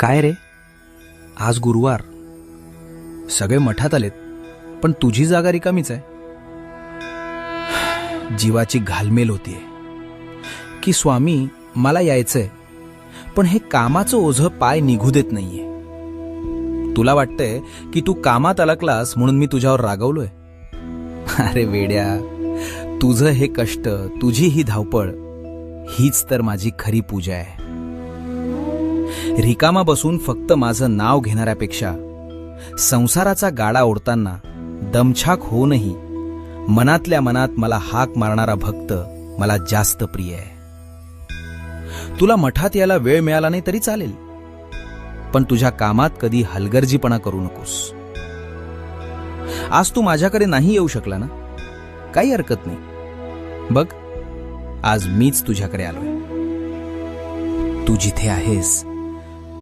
काय रे, आज गुरुवार, सगळे मठात आलेत, पण तुझी जागा रिकामीच आहे. जीवाची घालमेल होतीये की स्वामी मला यायचंय, पण हे कामाचं ओझं पाय निघू देत नाहीये. तुला वाटतंय की तू कामात अडकलास म्हणून मी तुझ्यावर रागवलोय. अरे वेड्या, तुझं हे कष्ट, तुझी ही धावपळ, हीच तर माझी खरी पूजा आहे. रिकामा बसून फक्त माझं नाव घेणाऱ्यापेक्षा संसाराचा गाडा ओढताना दमछाक होऊनही मनातल्या मनात मला हाक मारणारा भक्त मला जास्त प्रिय आहे. तुला मठात यायला वेळ मिळाला नाही तरी चालेल, पण तुझ्या कामात कधी हलगर्जीपणा करू नकोस. आज तू माझ्याकडे नाही येऊ शकला ना, काही हरकत नाही. बघ, आज मीच तुझ्याकडे आलोय. तू जिथे आहेस